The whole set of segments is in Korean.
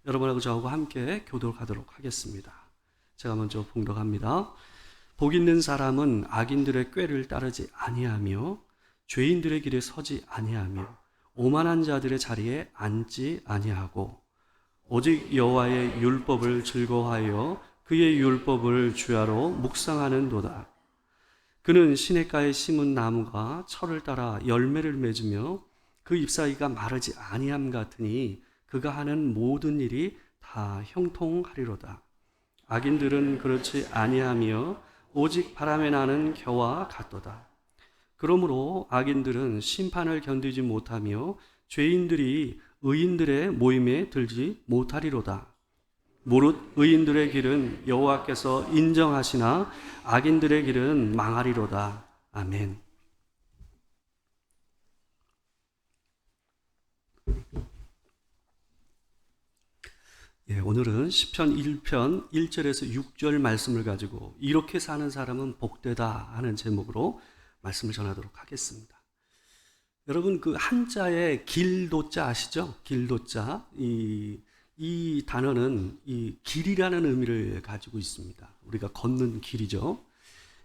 여러분하고 저하고 함께 교독하도록 하겠습니다. 제가 먼저 봉독합니다. 복 있는 사람은 악인들의 꾀를 따르지 아니하며 죄인들의 길에 서지 아니하며 오만한 자들의 자리에 앉지 아니하고 오직 여호와의 율법을 즐거워하여 그의 율법을 주야로 묵상하는도다. 그는 시냇가에 심은 나무가 철을 따라 열매를 맺으며 그 잎사귀가 마르지 아니함 같으니 그가 하는 모든 일이 다 형통하리로다. 악인들은 그렇지 아니하며 오직 바람에 나는 겨와 같도다. 그러므로 악인들은 심판을 견디지 못하며 죄인들이 의인들의 모임에 들지 못하리로다. 무릇 의인들의 길은 여호와께서 인정하시나 악인들의 길은 망하리로다. 아멘. 오늘은 시편 1편 1절에서 6절 말씀을 가지고 이렇게 사는 사람은 복되다 하는 제목으로 말씀을 전하도록 하겠습니다. 여러분 그 한자의 길도자 아시죠? 길도자. 이 단어는 이 길이라는 의미를 가지고 있습니다. 우리가 걷는 길이죠.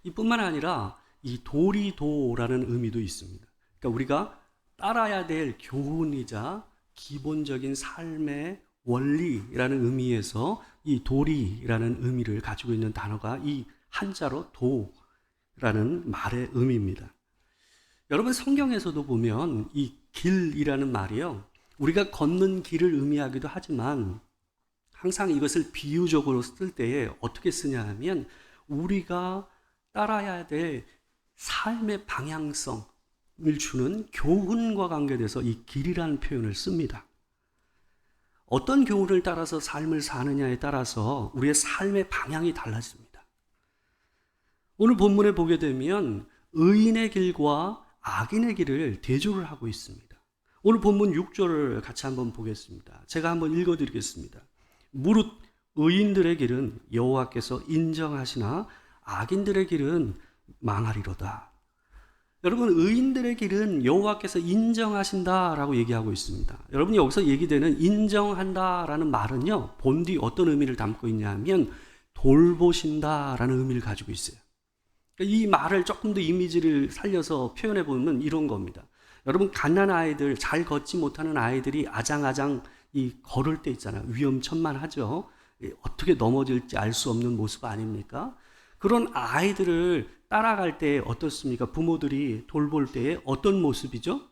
이뿐만 아니라 이 도리도라는 의미도 있습니다. 그러니까 우리가 따라야 될 교훈이자 기본적인 삶의 원리라는 의미에서 이 도리라는 의미를 가지고 있는 단어가 이 한자로 도라는 말의 의미입니다. 여러분 성경에서도 보면 이 길이라는 말이요, 우리가 걷는 길을 의미하기도 하지만 항상 이것을 비유적으로 쓸 때에 어떻게 쓰냐 하면 우리가 따라야 될 삶의 방향성을 주는 교훈과 관계돼서 이 길이라는 표현을 씁니다. 어떤 교훈을 따라서 삶을 사느냐에 따라서 우리의 삶의 방향이 달라집니다. 오늘 본문에 보게 되면 의인의 길과 악인의 길을 대조를 하고 있습니다. 오늘 본문 6절을 같이 한번 보겠습니다. 제가 한번 읽어드리겠습니다. 무릇 의인들의 길은 여호와께서 인정하시나 악인들의 길은 망하리로다. 여러분 의인들의 길은 여호와께서 인정하신다라고 얘기하고 있습니다. 여러분이 여기서 얘기되는 인정한다라는 말은요, 본뒤 어떤 의미를 담고 있냐면 돌보신다라는 의미를 가지고 있어요. 이 말을 조금 더 이미지를 살려서 표현해 보면 이런 겁니다. 여러분 갓난 아이들, 잘 걷지 못하는 아이들이 아장아장 걸을 때 있잖아요. 위험천만하죠. 어떻게 넘어질지 알 수 없는 모습 아닙니까? 그런 아이들을 따라갈 때 어떻습니까? 부모들이 돌볼 때에 어떤 모습이죠?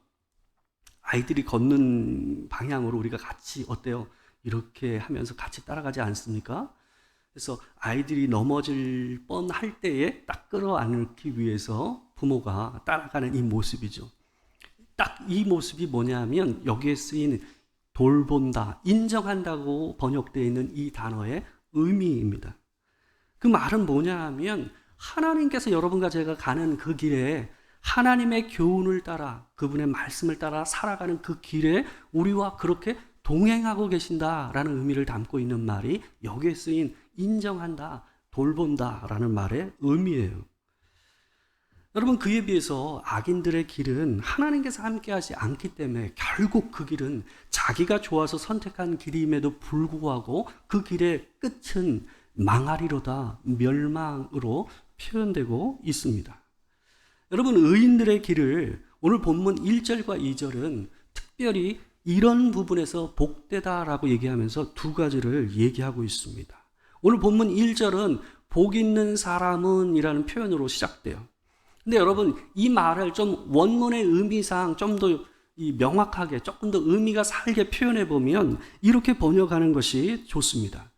아이들이 걷는 방향으로 우리가 같이 어때요? 이렇게 하면서 같이 따라가지 않습니까? 그래서 아이들이 넘어질 뻔할 때에 딱 끌어안기 위해서 부모가 따라가는 이 모습이죠. 딱 이 모습이 뭐냐면 여기에 쓰인 돌본다, 인정한다고 번역되어 있는 이 단어의 의미입니다. 그 말은 뭐냐 하면 하나님께서 여러분과 제가 가는 그 길에 하나님의 교훈을 따라 그분의 말씀을 따라 살아가는 그 길에 우리와 그렇게 동행하고 계신다라는 의미를 담고 있는 말이 여기에 쓰인 인정한다, 돌본다라는 말의 의미예요. 여러분 그에 비해서 악인들의 길은 하나님께서 함께하지 않기 때문에 결국 그 길은 자기가 좋아서 선택한 길임에도 불구하고 그 길의 끝은 망하리로다, 멸망으로 표현되고 있습니다. 여러분 의인들의 길을 오늘 본문 1절과 2절은 특별히 이런 부분에서 복되다라고 얘기하면서 두 가지를 얘기하고 있습니다. 오늘 본문 1절은 복 있는 사람은 이라는 표현으로 시작돼요. 근데 여러분 이 말을 좀 원문의 의미상 좀 더 명확하게 조금 더 의미가 살게 표현해 보면 이렇게 번역하는 것이 좋습니다.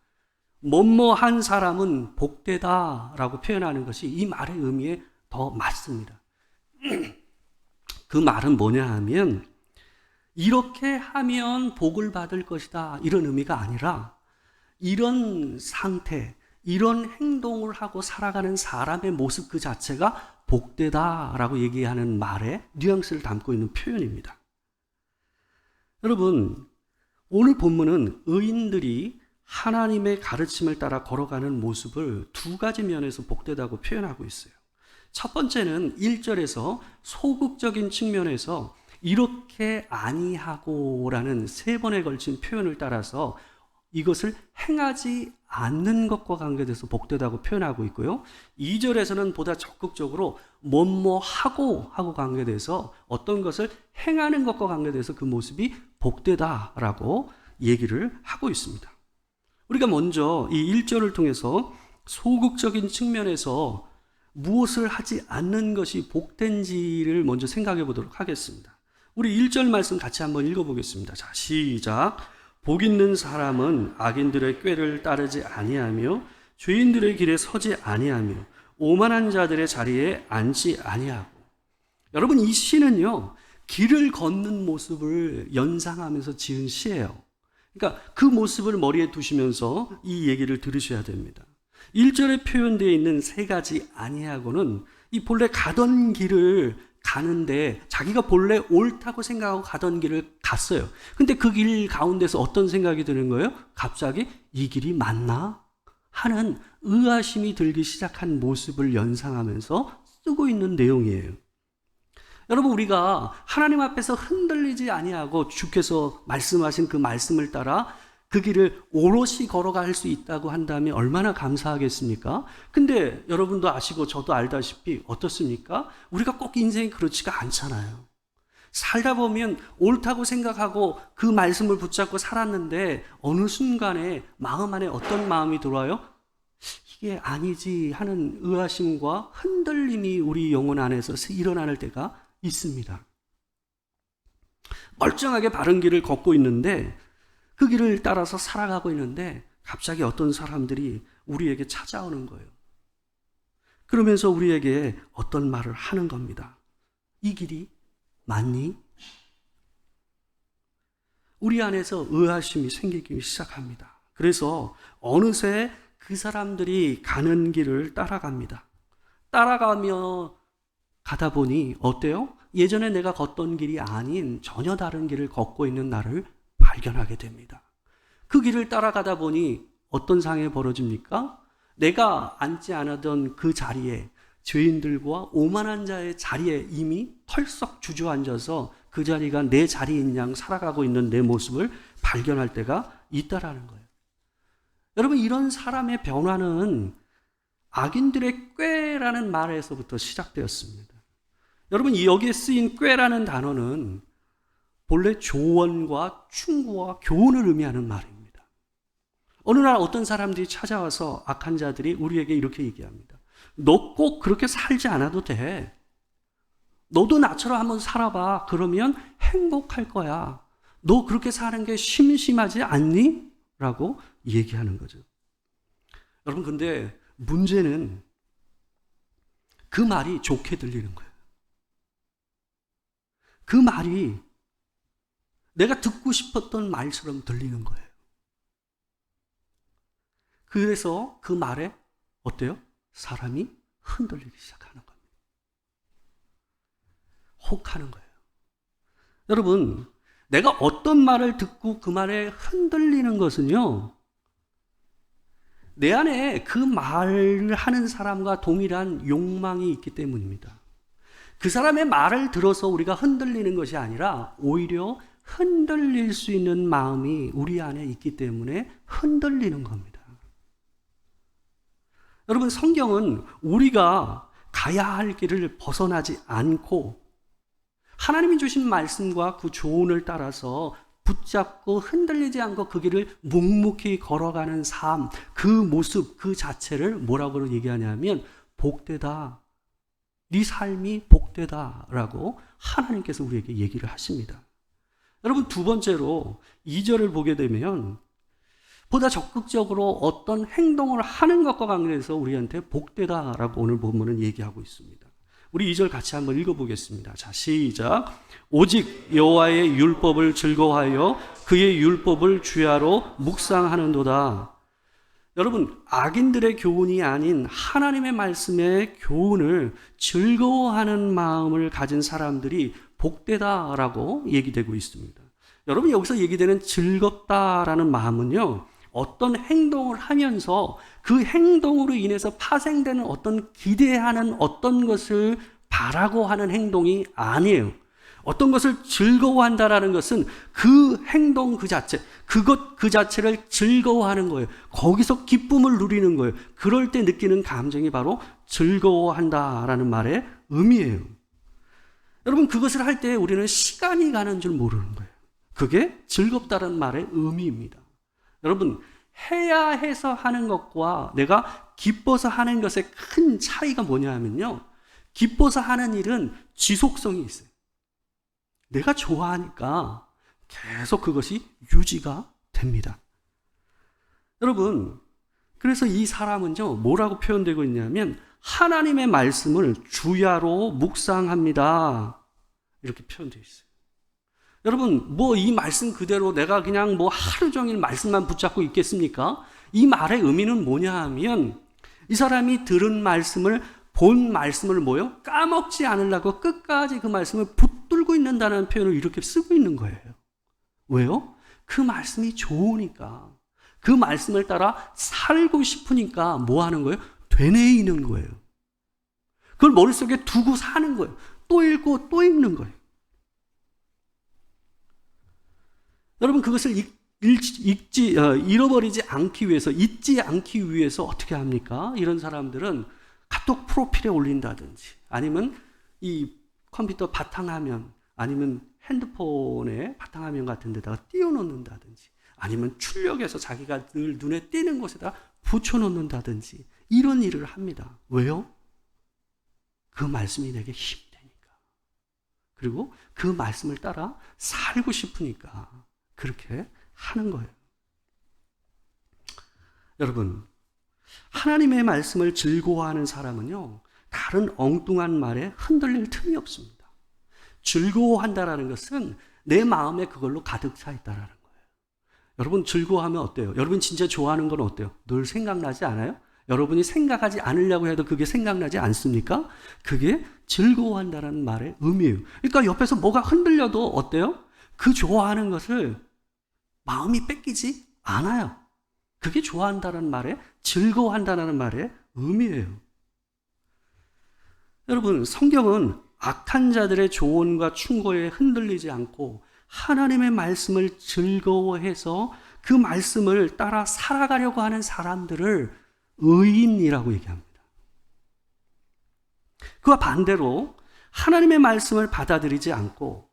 뭐뭐한 사람은 복되다라고 표현하는 것이 이 말의 의미에 더 맞습니다. 그 말은 뭐냐 하면 이렇게 하면 복을 받을 것이다 이런 의미가 아니라 이런 상태, 이런 행동을 하고 살아가는 사람의 모습 그 자체가 복되다라고 얘기하는 말에 뉘앙스를 담고 있는 표현입니다. 여러분 오늘 본문은 의인들이 하나님의 가르침을 따라 걸어가는 모습을 두 가지 면에서 복되다고 표현하고 있어요. 첫 번째는 1절에서 소극적인 측면에서 이렇게 아니하고라는 세 번에 걸친 표현을 따라서 이것을 행하지 않는 것과 관계돼서 복되다고 표현하고 있고요. 2절에서는 보다 적극적으로 하고 관계돼서 어떤 것을 행하는 것과 관계돼서 그 모습이 복되다라고 얘기를 하고 있습니다. 우리가 먼저 이 1절을 통해서 소극적인 측면에서 무엇을 하지 않는 것이 복된지를 먼저 생각해 보도록 하겠습니다. 우리 1절 말씀 같이 한번 읽어보겠습니다. 자, 시작. 복 있는 사람은 악인들의 꾀를 따르지 아니하며 죄인들의 길에 서지 아니하며 오만한 자들의 자리에 앉지 아니하고. 여러분, 이 시는요, 길을 걷는 모습을 연상하면서 지은 시예요. 그러니까 그 모습을 머리에 두시면서 이 얘기를 들으셔야 됩니다. 1절에 표현되어 있는 세 가지 아니하고는 이 본래 가던 길을 가는데 자기가 본래 옳다고 생각하고 가던 길을 갔어요. 근데 그 길 가운데서 어떤 생각이 드는 거예요? 갑자기 이 길이 맞나? 하는 의아심이 들기 시작한 모습을 연상하면서 쓰고 있는 내용이에요. 여러분, 우리가 하나님 앞에서 흔들리지 아니하고 주께서 말씀하신 그 말씀을 따라 그 길을 오롯이 걸어갈 수 있다고 한다면 얼마나 감사하겠습니까? 근데 여러분도 아시고 저도 알다시피 어떻습니까? 우리가 꼭 인생이 그렇지가 않잖아요. 살다 보면 옳다고 생각하고 그 말씀을 붙잡고 살았는데 어느 순간에 마음 안에 어떤 마음이 들어와요? 이게 아니지 하는 의아심과 흔들림이 우리 영혼 안에서 일어나는 때가 있습니다. 멀쩡하게 바른 길을 걷고 있는데 그 길을 따라서 살아가고 있는데 갑자기 어떤 사람들이 우리에게 찾아오는 거예요. 그러면서 우리에게 어떤 말을 하는 겁니다. 이 길이 맞니? 우리 안에서 의아심이 생기기 시작합니다. 그래서 어느새 그 사람들이 가는 길을 따라갑니다. 따라가며 가다 보니 어때요? 예전에 내가 걷던 길이 아닌 전혀 다른 길을 걷고 있는 나를 발견하게 됩니다. 그 길을 따라가다 보니 어떤 상황이 벌어집니까? 내가 앉지 않았던 그 자리에 죄인들과 오만한 자의 자리에 이미 털썩 주저앉아서 그 자리가 내 자리인 양 살아가고 있는 내 모습을 발견할 때가 있다라는 거예요. 여러분, 이런 사람의 변화는 악인들의 꾀라는 말에서부터 시작되었습니다. 여러분, 여기에 쓰인 꾀라는 단어는 본래 조언과 충고와 교훈을 의미하는 말입니다. 어느 날 어떤 사람들이 찾아와서 악한 자들이 우리에게 이렇게 얘기합니다. 너 꼭 그렇게 살지 않아도 돼. 너도 나처럼 한번 살아봐. 그러면 행복할 거야. 너 그렇게 사는 게 심심하지 않니? 라고 얘기하는 거죠. 여러분, 근데 문제는 그 말이 좋게 들리는 거예요. 그 말이 내가 듣고 싶었던 말처럼 들리는 거예요. 그래서 그 말에 어때요? 사람이 흔들리기 시작하는 겁니다. 혹하는 거예요. 여러분, 내가 어떤 말을 듣고 그 말에 흔들리는 것은요, 내 안에 그 말을 하는 사람과 동일한 욕망이 있기 때문입니다. 그 사람의 말을 들어서 우리가 흔들리는 것이 아니라 오히려 흔들릴 수 있는 마음이 우리 안에 있기 때문에 흔들리는 겁니다. 여러분, 성경은 우리가 가야 할 길을 벗어나지 않고 하나님이 주신 말씀과 그 조언을 따라서 붙잡고 흔들리지 않고 그 길을 묵묵히 걸어가는 삶, 그 모습, 그 자체를 뭐라고 얘기하냐면 복되다. 네 삶이 복되다라고 하나님께서 우리에게 얘기를 하십니다. 여러분, 두 번째로 2절을 보게 되면 보다 적극적으로 어떤 행동을 하는 것과 관련해서 우리한테 복되다라고 오늘 본문은 얘기하고 있습니다. 우리 2절 같이 한번 읽어보겠습니다. 자, 시작. 오직 여호와의 율법을 즐거워하여 그의 율법을 주야로 묵상하는도다. 여러분, 악인들의 교훈이 아닌 하나님의 말씀의 교훈을 즐거워하는 마음을 가진 사람들이 복되다라고 얘기되고 있습니다. 여러분, 여기서 얘기되는 즐겁다라는 마음은요, 어떤 행동을 하면서 그 행동으로 인해서 파생되는 어떤 기대하는 어떤 것을 바라고 하는 행동이 아니에요. 어떤 것을 즐거워한다라는 것은 그 행동 그 자체, 그것 그 자체를 즐거워하는 거예요. 거기서 기쁨을 누리는 거예요. 그럴 때 느끼는 감정이 바로 즐거워한다라는 말의 의미예요. 여러분, 그것을 할 때 우리는 시간이 가는 줄 모르는 거예요. 그게 즐겁다는 말의 의미입니다. 여러분, 해야 해서 하는 것과 내가 기뻐서 하는 것의 큰 차이가 뭐냐 하면요, 기뻐서 하는 일은 지속성이 있어요. 내가 좋아하니까 계속 그것이 유지가 됩니다. 여러분, 그래서 이 사람은요, 뭐라고 표현되고 있냐면 하나님의 말씀을 주야로 묵상합니다. 이렇게 표현되어 있어요. 여러분, 뭐 이 말씀 그대로 내가 그냥 뭐 하루 종일 말씀만 붙잡고 있겠습니까? 이 말의 의미는 뭐냐 하면 이 사람이 들은 말씀을, 본 말씀을 뭐요? 까먹지 않으려고 끝까지 그 말씀을 붙들고 있는다는 표현을 이렇게 쓰고 있는 거예요. 왜요? 그 말씀이 좋으니까, 그 말씀을 따라 살고 싶으니까 뭐 하는 거예요? 되뇌이는 거예요. 그걸 머릿속에 두고 사는 거예요. 또 읽고 또 읽는 거예요. 여러분, 그것을 잃어버리지 않기 위해서, 잊지 않기 위해서 어떻게 합니까? 이런 사람들은 카톡 프로필에 올린다든지, 아니면 이 컴퓨터 바탕화면, 아니면 핸드폰의 바탕화면 같은 데다가 띄워놓는다든지, 아니면 출력해서 자기가 늘 눈에 띄는 곳에다 붙여놓는다든지, 이런 일을 합니다. 왜요? 그 말씀이 내게 힘이 되니까. 그리고 그 말씀을 따라 살고 싶으니까 그렇게 하는 거예요. 여러분, 하나님의 말씀을 즐거워하는 사람은요, 다른 엉뚱한 말에 흔들릴 틈이 없습니다. 즐거워한다라는 것은 내 마음에 그걸로 가득 차 있다라는 거예요. 여러분, 즐거워하면 어때요? 여러분 진짜 좋아하는 건 어때요? 늘 생각나지 않아요? 여러분이 생각하지 않으려고 해도 그게 생각나지 않습니까? 그게 즐거워한다라는 말의 의미예요. 그러니까 옆에서 뭐가 흔들려도 어때요? 그 좋아하는 것을 마음이 뺏기지 않아요. 그게 좋아한다는 말에, 즐거워한다는 말의 의미예요. 여러분, 성경은 악한 자들의 조언과 충고에 흔들리지 않고 하나님의 말씀을 즐거워해서 그 말씀을 따라 살아가려고 하는 사람들을 의인이라고 얘기합니다. 그와 반대로 하나님의 말씀을 받아들이지 않고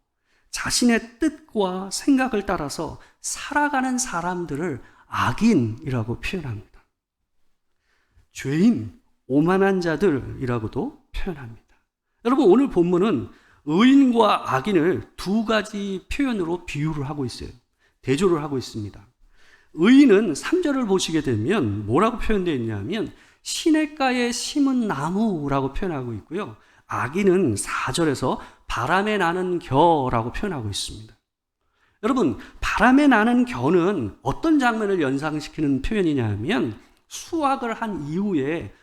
자신의 뜻과 생각을 따라서 살아가는 사람들을 악인이라고 표현합니다. 죄인, 오만한 자들이라고도 표현합니다. 여러분, 오늘 본문은 의인과 악인을 두 가지 표현으로 비유를 하고 있어요. 대조를 하고 있습니다. 의인은 3절을 보시게 되면 뭐라고 표현되어 있냐면 시냇가에 심은 나무라고 표현하고 있고요. 악인은 4절에서 바람에 나는 겨라고 표현하고 있습니다. 여러분, 바람에 나는 겨는 어떤 장면을 연상시키는 표현이냐 하면 수확을 한 이후에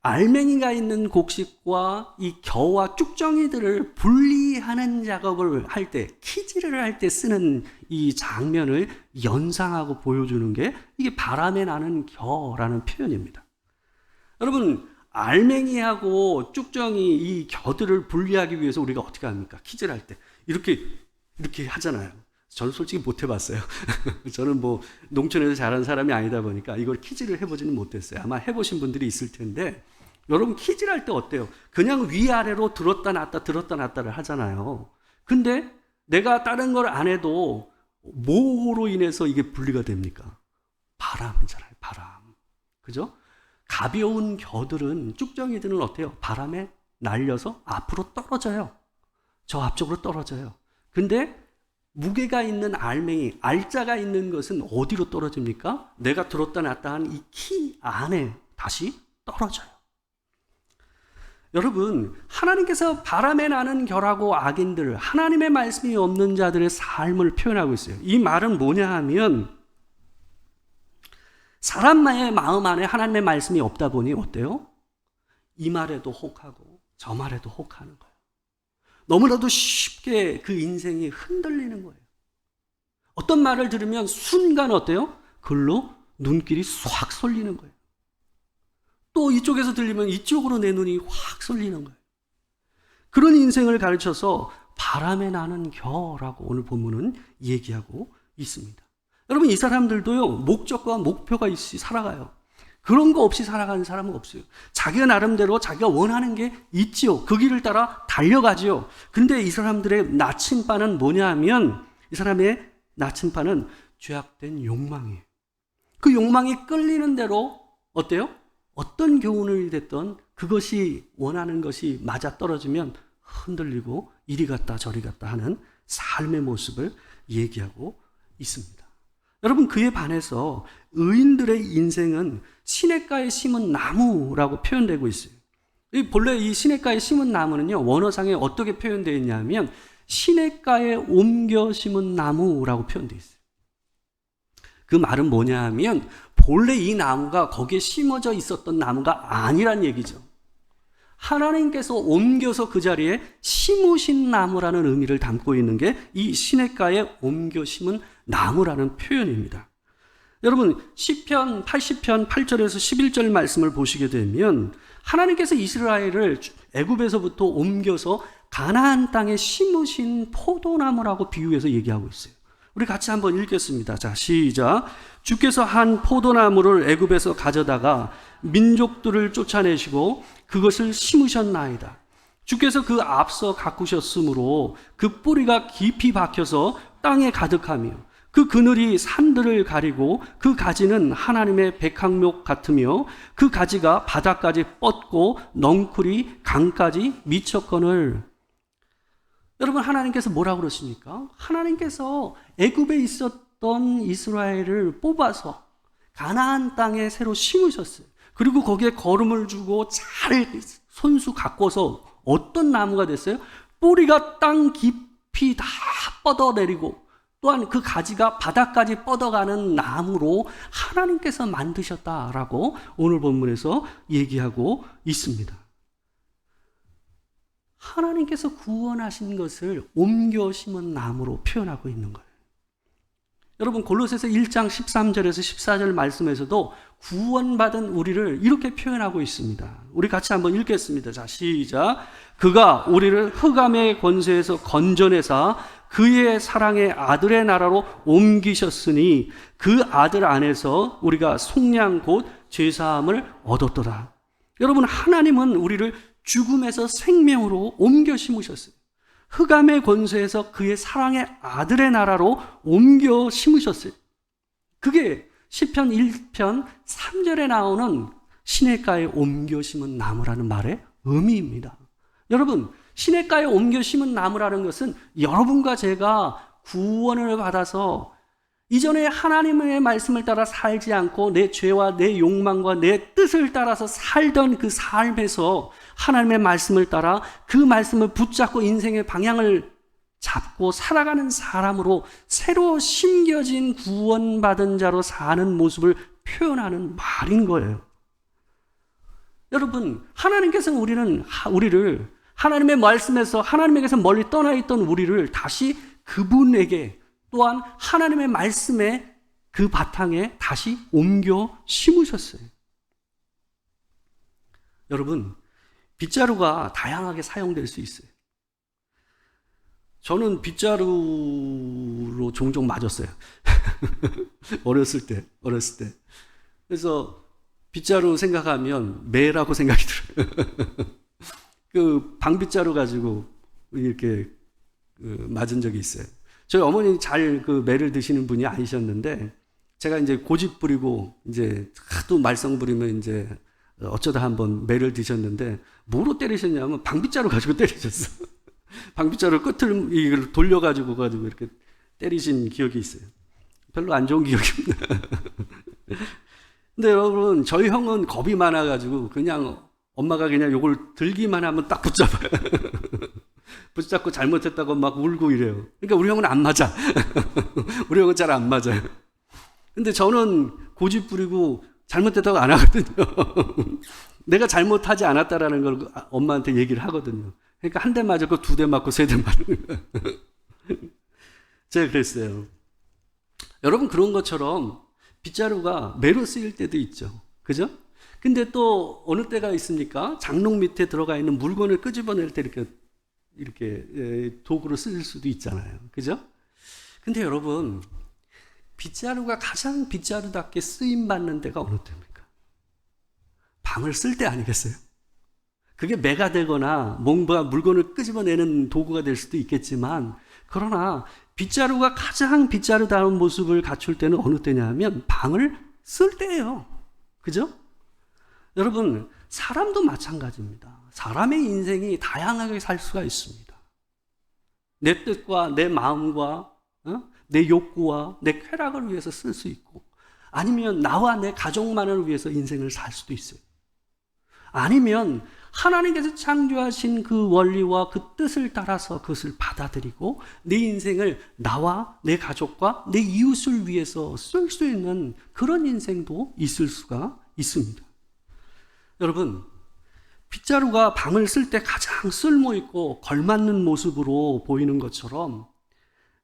알맹이가 있는 곡식과 이 겨와 쭉정이들을 분리하는 작업을 할 때, 키질을 할 때 쓰는 이 장면을 연상하고 보여주는 게 이게 바람에 나는 겨라는 표현입니다. 여러분, 알맹이하고 쭉정이 이 겨들을 분리하기 위해서 우리가 어떻게 합니까? 키질할 때 이렇게 하잖아요. 저는 솔직히 못 해봤어요. 저는 뭐 농촌에서 자란 사람이 아니다 보니까 이걸 키질을 해보지는 못했어요. 아마 해보신 분들이 있을 텐데, 여러분 키질할 때 어때요? 그냥 위아래로 들었다 놨다를 하잖아요. 근데 내가 다른 걸 안 해도 뭐로 인해서 이게 분리가 됩니까? 바람이잖아요. 바람. 그죠? 가벼운 겨들은, 쭉정이들은 어때요? 바람에 날려서 앞으로 떨어져요. 저 앞쪽으로 떨어져요. 근데 무게가 있는 알맹이, 알자가 있는 것은 어디로 떨어집니까? 내가 들었다 놨다 한 이 키 안에 다시 떨어져요. 여러분, 하나님께서 바람에 나는 겨라고 악인들, 하나님의 말씀이 없는 자들의 삶을 표현하고 있어요. 이 말은 뭐냐 하면 사람의 마음 안에 하나님의 말씀이 없다 보니 어때요? 이 말에도 혹하고 저 말에도 혹하는 거예요. 너무나도 쉽게 그 인생이 흔들리는 거예요. 어떤 말을 들으면 순간 어때요? 글로 눈길이 확 쏠리는 거예요. 또 이쪽에서 들리면 이쪽으로 내 눈이 확 쏠리는 거예요. 그런 인생을 가르쳐서 바람에 나는 겨라고 오늘 본문은 얘기하고 있습니다. 여러분, 이 사람들도요, 목적과 목표가 있이 살아가요. 그런 거 없이 살아가는 사람은 없어요. 자기가 나름대로 자기가 원하는 게 있지요. 그 길을 따라 달려가지요. 근데 이 사람들의 나침반은 뭐냐 하면, 이 사람의 나침반은 죄악된 욕망이에요. 그 욕망이 끌리는 대로 어때요? 어떤 교훈을 됐던 그것이 원하는 것이 맞아 떨어지면 흔들리고 이리 갔다 저리 갔다 하는 삶의 모습을 얘기하고 있습니다. 여러분, 그에 반해서 의인들의 인생은 시냇가에 심은 나무라고 표현되고 있어요. 본래 이 시냇가에 심은 나무는요, 원어상에 어떻게 표현되어 있냐면 시냇가에 옮겨 심은 나무라고 표현되어 있어요. 그 말은 뭐냐 하면 본래 이 나무가 거기에 심어져 있었던 나무가 아니란 얘기죠. 하나님께서 옮겨서 그 자리에 심으신 나무라는 의미를 담고 있는 게 이 시냇가에 옮겨 심은 나무라는 표현입니다. 여러분, 시편 80편 8절에서 11절 말씀을 보시게 되면 하나님께서 이스라엘을 애굽에서부터 옮겨서 가나안 땅에 심으신 포도나무라고 비유해서 얘기하고 있어요. 우리 같이 한번 읽겠습니다. 자, 시작. 주께서 한 포도나무를 애굽에서 가져다가 민족들을 쫓아내시고 그것을 심으셨나이다. 주께서 그 앞서 가꾸셨으므로 그 뿌리가 깊이 박혀서 땅에 가득하며 그 그늘이 산들을 가리고 그 가지는 하나님의 백향목 같으며 그 가지가 바닥까지 뻗고 넝쿨이 강까지 미쳤거늘. 여러분, 하나님께서 뭐라고 그러십니까? 하나님께서 애굽에 있었던 이스라엘을 뽑아서 가나안 땅에 새로 심으셨어요. 그리고 거기에 거름을 주고 잘 손수 가꿔서 어떤 나무가 됐어요? 뿌리가 땅 깊이 다 뻗어내리고 또한 그 가지가 바닥까지 뻗어가는 나무로 하나님께서 만드셨다라고 오늘 본문에서 얘기하고 있습니다. 하나님께서 구원하신 것을 옮겨 심은 나무로 표현하고 있는 거예요. 여러분, 골로새서 1장 13절에서 14절 말씀에서도 구원받은 우리를 이렇게 표현하고 있습니다. 우리 같이 한번 읽겠습니다. 자, 시작. 그가 우리를 흑암의 권세에서 건져내사 그의 사랑의 아들의 나라로 옮기셨으니 그 아들 안에서 우리가 속량 곧 죄사함을 얻었도다. 여러분, 하나님은 우리를 죽음에서 생명으로 옮겨 심으셨어요. 흑암의 권세에서 그의 사랑의 아들의 나라로 옮겨 심으셨어요. 그게 시편 1편 3절에 나오는 시냇가에 옮겨 심은 나무라는 말의 의미입니다. 여러분, 시냇가에 옮겨 심은 나무라는 것은 여러분과 제가 구원을 받아서 이전에 하나님의 말씀을 따라 살지 않고 내 죄와 내 욕망과 내 뜻을 따라서 살던 그 삶에서 하나님의 말씀을 따라 그 말씀을 붙잡고 인생의 방향을 잡고 살아가는 사람으로 새로 심겨진 구원받은 자로 사는 모습을 표현하는 말인 거예요. 여러분, 하나님께서는 우리를 하나님의 말씀에서 하나님에게서 멀리 떠나 있던 우리를 다시 그분에게 또한 하나님의 말씀의 그 바탕에 다시 옮겨 심으셨어요. 여러분, 빗자루가 다양하게 사용될 수 있어요. 저는 빗자루로 종종 맞았어요. 어렸을 때. 그래서 빗자루 생각하면 매라고 생각이 들어요. 그 방빗자루 가지고 이렇게 맞은 적이 있어요. 저희 어머니 잘 그 매를 드시는 분이 아니셨는데 제가 이제 고집 부리고 이제 하도 말썽 부리면 이제 어쩌다 한번 매를 드셨는데 뭐로 때리셨냐면 방빗자루 가지고 때리셨어. 방빗자루 끝을 이걸 돌려가지고 이렇게 때리신 기억이 있어요. 별로 안 좋은 기억입니다. 근데 여러분, 저희 형은 겁이 많아가지고 그냥 엄마가 그냥 요걸 들기만 하면 딱 붙잡아요. 붙잡고 잘못했다고 막 울고 이래요. 그러니까 우리 형은 안 맞아. 우리 형은 잘 안 맞아요. 근데 저는 고집 부리고 잘못했다고 안 하거든요. 내가 잘못하지 않았다라는 걸 엄마한테 얘기를 하거든요. 그러니까 한 대 맞았고 두 대 맞고 세 대 맞는 거예요. 제가 그랬어요. 여러분, 그런 것처럼 빗자루가 매로 쓰일 때도 있죠. 그죠? 근데 또 어느 때가 있습니까? 장롱 밑에 들어가 있는 물건을 끄집어낼 때 이렇게 이렇게 도구로 쓸 수도 있잖아요. 그죠? 근데 여러분, 빗자루가 가장 빗자루답게 쓰임받는 데가 어느 때입니까? 방을 쓸 때 아니겠어요? 그게 매가 되거나 뭔가 물건을 끄집어내는 도구가 될 수도 있겠지만, 그러나 빗자루가 가장 빗자루다운 모습을 갖출 때는 어느 때냐면 방을 쓸 때예요. 그죠? 여러분, 사람도 마찬가지입니다. 사람의 인생이 다양하게 살 수가 있습니다. 내 뜻과 내 마음과 내 욕구와 내 쾌락을 위해서 쓸 수 있고, 아니면 나와 내 가족만을 위해서 인생을 살 수도 있어요. 아니면 하나님께서 창조하신 그 원리와 그 뜻을 따라서 그것을 받아들이고 내 인생을 나와 내 가족과 내 이웃을 위해서 쓸 수 있는 그런 인생도 있을 수가 있습니다. 여러분, 빗자루가 방을 쓸 때 가장 쓸모있고 걸맞는 모습으로 보이는 것처럼,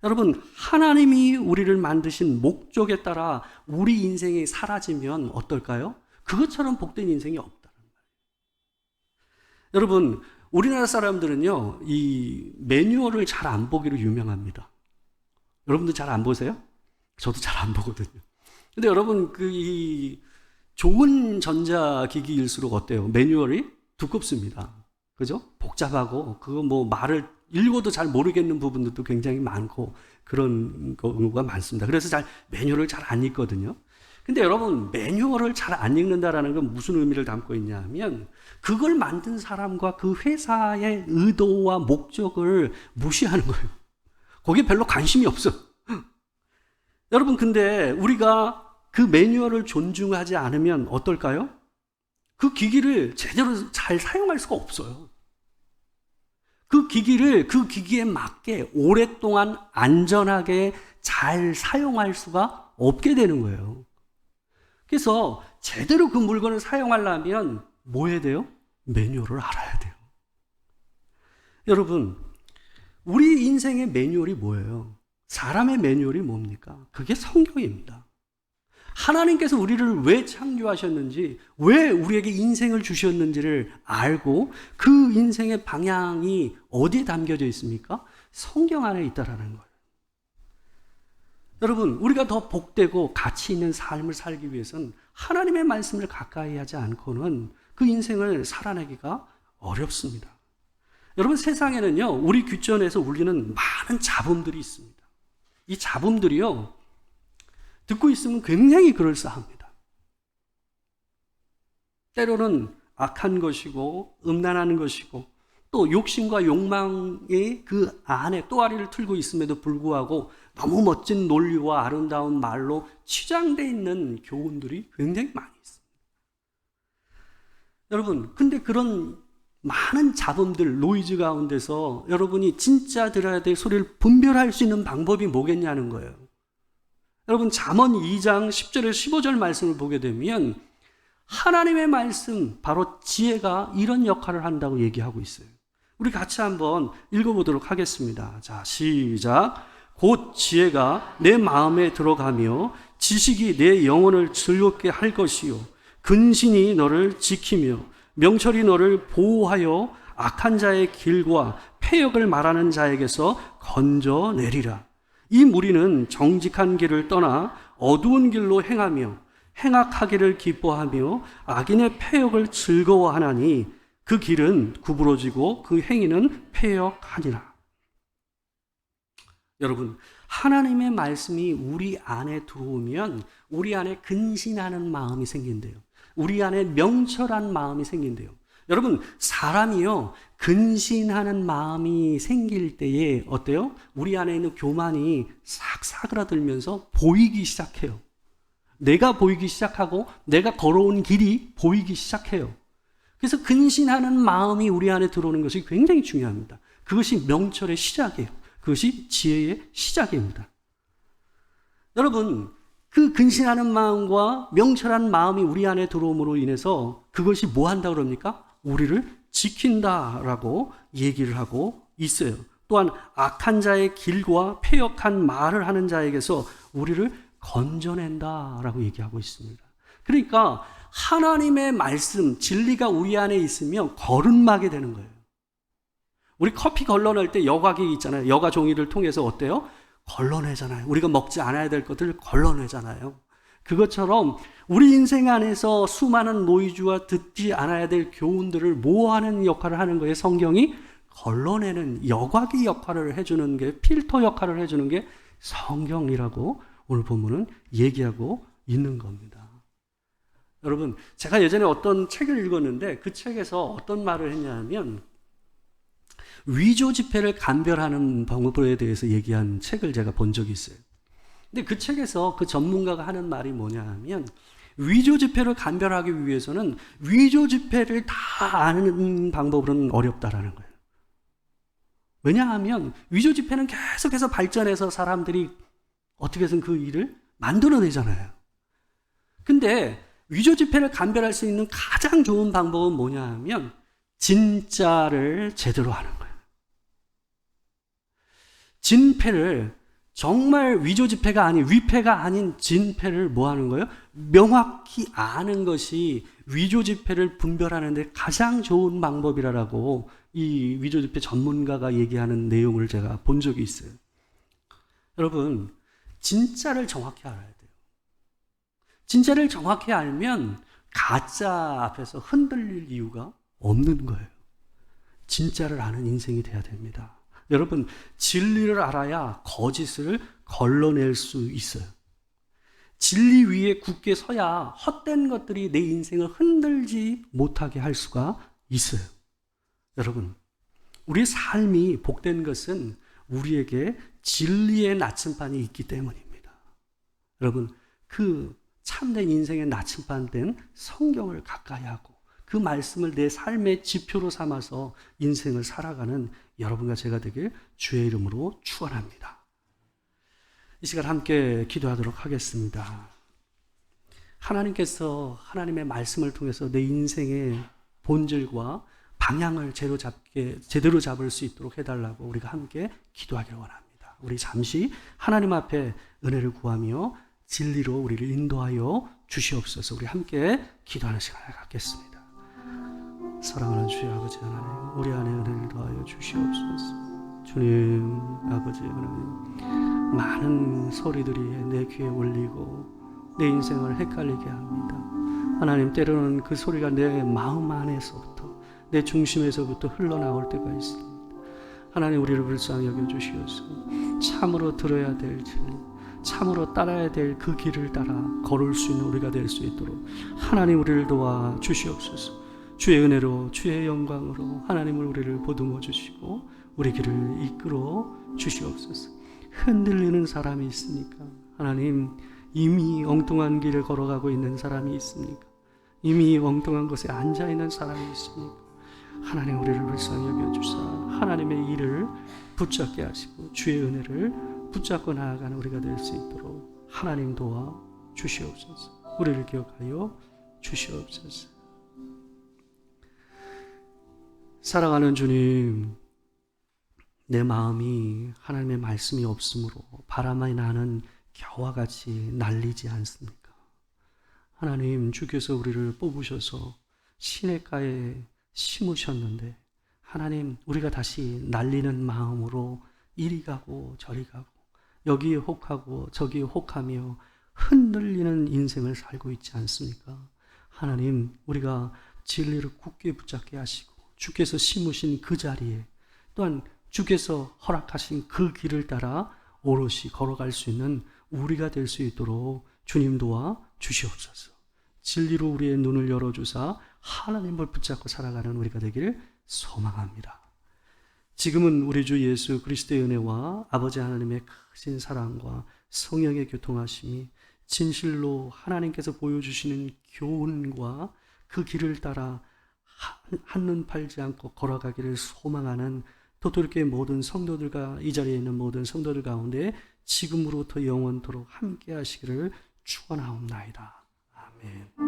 여러분, 하나님이 우리를 만드신 목적에 따라 우리 인생이 사라지면 어떨까요? 그것처럼 복된 인생이 없다는 말이에요. 여러분, 우리나라 사람들은요, 이 매뉴얼을 잘 안 보기로 유명합니다. 여러분도 잘 안 보세요? 저도 잘 안 보거든요. 근데 여러분, 이 좋은 전자기기일수록 어때요? 매뉴얼이 두껍습니다. 그죠? 복잡하고, 그거 뭐 말을 읽어도 잘 모르겠는 부분들도 굉장히 많고, 그런 경우가 많습니다. 그래서 매뉴얼을 잘 안 읽거든요. 근데 여러분, 매뉴얼을 잘 안 읽는다라는 건 무슨 의미를 담고 있냐 하면, 그걸 만든 사람과 그 회사의 의도와 목적을 무시하는 거예요. 거기에 별로 관심이 없어. 여러분, 근데 우리가 그 매뉴얼을 존중하지 않으면 어떨까요? 그 기기를 제대로 잘 사용할 수가 없어요. 그 기기에 맞게 오랫동안 안전하게 잘 사용할 수가 없게 되는 거예요. 그래서 제대로 그 물건을 사용하려면 뭐 해야 돼요? 매뉴얼을 알아야 돼요. 여러분, 우리 인생의 매뉴얼이 뭐예요? 사람의 매뉴얼이 뭡니까? 그게 성경입니다. 하나님께서 우리를 왜 창조하셨는지, 왜 우리에게 인생을 주셨는지를 알고 그 인생의 방향이 어디에 담겨져 있습니까? 성경 안에 있다라는 거예요. 여러분, 우리가 더 복되고 가치 있는 삶을 살기 위해서는 하나님의 말씀을 가까이 하지 않고는 그 인생을 살아내기가 어렵습니다. 여러분, 세상에는요, 우리 귀천에서 울리는 많은 잡음들이 있습니다. 이 잡음들이요, 듣고 있으면 굉장히 그럴싸합니다. 때로는 악한 것이고 음란한 것이고 또 욕심과 욕망이 그 안에 또아리를 틀고 있음에도 불구하고 너무 멋진 논리와 아름다운 말로 치장되어 있는 교훈들이 굉장히 많이 있습니다. 여러분, 근데 그런 많은 잡음들, 노이즈 가운데서 여러분이 진짜 들어야 될 소리를 분별할 수 있는 방법이 뭐겠냐는 거예요. 여러분, 잠언 2장 10절에서 15절 말씀을 보게 되면 하나님의 말씀, 바로 지혜가 이런 역할을 한다고 얘기하고 있어요. 우리 같이 한번 읽어보도록 하겠습니다. 자, 시작. 곧 지혜가 내 마음에 들어가며 지식이 내 영혼을 즐겁게 할 것이요, 근신이 너를 지키며 명철이 너를 보호하여 악한 자의 길과 패역을 말하는 자에게서 건져내리라. 이 무리는 정직한 길을 떠나 어두운 길로 행하며 행악하기를 기뻐하며 악인의 패역을 즐거워하나니 그 길은 구부러지고 그 행위는 패역하니라. 여러분, 하나님의 말씀이 우리 안에 들어오면 우리 안에 근신하는 마음이 생긴대요. 우리 안에 명철한 마음이 생긴대요. 여러분, 사람이요, 근신하는 마음이 생길 때에 어때요? 우리 안에 있는 교만이 싹 사그라들면서 보이기 시작해요. 내가 보이기 시작하고 내가 걸어온 길이 보이기 시작해요. 그래서 근신하는 마음이 우리 안에 들어오는 것이 굉장히 중요합니다. 그것이 명철의 시작이에요. 그것이 지혜의 시작입니다. 여러분, 그 근신하는 마음과 명철한 마음이 우리 안에 들어옴으로 인해서 그것이 뭐 한다 그럽니까? 우리를 지킨다라고 얘기를 하고 있어요. 또한 악한 자의 길과 패역한 말을 하는 자에게서 우리를 건져낸다라고 얘기하고 있습니다. 그러니까 하나님의 말씀, 진리가 우리 안에 있으면 거듭나게 되는 거예요. 우리 커피 걸러낼 때 여과기 있잖아요. 여과 종이를 통해서 어때요? 걸러내잖아요. 우리가 먹지 않아야 될 것들을 걸러내잖아요. 그것처럼 우리 인생 안에서 수많은 노이즈와 듣지 않아야 될 교훈들을 모아하는 역할을 하는 거예요. 성경이 걸러내는 여과기 역할을 해주는 게, 필터 역할을 해주는 게 성경이라고 오늘 본문은 얘기하고 있는 겁니다. 여러분, 제가 예전에 어떤 책을 읽었는데 그 책에서 어떤 말을 했냐면 위조 지폐를 감별하는 방법에 대해서 얘기한 책을 제가 본 적이 있어요. 근데 그 책에서 그 전문가가 하는 말이 뭐냐 하면 위조 지폐를 감별하기 위해서는 위조 지폐를 다 아는 방법으로는 어렵다라는 거예요. 왜냐하면 위조 지폐는 계속해서 발전해서 사람들이 어떻게든 그 일을 만들어내잖아요. 근데 위조 지폐를 감별할 수 있는 가장 좋은 방법은 뭐냐 하면 진짜를 제대로 하는 거예요. 진패를, 정말 위조 지폐가 아닌, 위패가 아닌 진패를 뭐 하는 거예요? 명확히 아는 것이 위조 지폐를 분별하는 데 가장 좋은 방법이라고 이 위조 지폐 전문가가 얘기하는 내용을 제가 본 적이 있어요. 여러분, 진짜를 정확히 알아야 돼요. 진짜를 정확히 알면 가짜 앞에서 흔들릴 이유가 없는 거예요. 진짜를 아는 인생이 돼야 됩니다. 여러분, 진리를 알아야 거짓을 걸러낼 수 있어요. 진리 위에 굳게 서야 헛된 것들이 내 인생을 흔들지 못하게 할 수가 있어요. 여러분, 우리의 삶이 복된 것은 우리에게 진리의 나침반이 있기 때문입니다. 여러분, 그 참된 인생의 나침반 된 성경을 가까이 하고 그 말씀을 내 삶의 지표로 삼아서 인생을 살아가는 여러분과 제가 되길 주의 이름으로 축원합니다. 이 시간 함께 기도하도록 하겠습니다. 하나님께서 하나님의 말씀을 통해서 내 인생의 본질과 방향을 제대로 잡을 수 있도록 해달라고 우리가 함께 기도하기를 원합니다. 우리 잠시 하나님 앞에 은혜를 구하며 진리로 우리를 인도하여 주시옵소서. 우리 함께 기도하는 시간을 갖겠습니다. 사랑하는 주의 아버지 하나님, 우리 안에 은혜를 더하여 주시옵소서. 주님 아버지 하나님, 많은 소리들이 내 귀에 울리고 내 인생을 헷갈리게 합니다. 하나님, 때로는 그 소리가 내 마음 안에서부터, 내 중심에서부터 흘러나올 때가 있습니다. 하나님, 우리를 불쌍히 여겨주시옵소서. 참으로 들어야 될 진리, 참으로 따라야 될 그 길을 따라 걸을 수 있는 우리가 될 수 있도록 하나님 우리를 도와 주시옵소서. 주의 은혜로, 주의 영광으로 하나님을 우리를 보듬어 주시고 우리 길을 이끌어 주시옵소서. 흔들리는 사람이 있습니까? 하나님, 이미 엉뚱한 길을 걸어가고 있는 사람이 있습니까? 이미 엉뚱한 곳에 앉아있는 사람이 있습니까? 하나님, 우리를 불쌍히 여겨주사 하나님의 일을 붙잡게 하시고 주의 은혜를 붙잡고 나아가는 우리가 될 수 있도록 하나님 도와 주시옵소서. 우리를 기억하여 주시옵소서. 사랑하는 주님, 내 마음이 하나님의 말씀이 없으므로 바람이 나는 겨와 같이 날리지 않습니까? 하나님, 주께서 우리를 뽑으셔서 시냇가에 심으셨는데 하나님, 우리가 다시 날리는 마음으로 이리 가고 저리 가고 여기에 혹하고 저기에 혹하며 흔들리는 인생을 살고 있지 않습니까? 하나님, 우리가 진리를 굳게 붙잡게 하시고 주께서 심으신 그 자리에 또한 주께서 허락하신 그 길을 따라 오롯이 걸어갈 수 있는 우리가 될 수 있도록 주님 도와 주시옵소서. 진리로 우리의 눈을 열어주사 하나님을 붙잡고 살아가는 우리가 되기를 소망합니다. 지금은 우리 주 예수 그리스도의 은혜와 아버지 하나님의 크신 사랑과 성령의 교통하심이 진실로 하나님께서 보여주시는 교훈과 그 길을 따라 한눈 팔지 않고 걸어가기를 소망하는 도토리교회 모든 성도들과 이 자리에 있는 모든 성도들 가운데 지금으로부터 영원토록 함께 하시기를 축원하옵나이다. 아멘.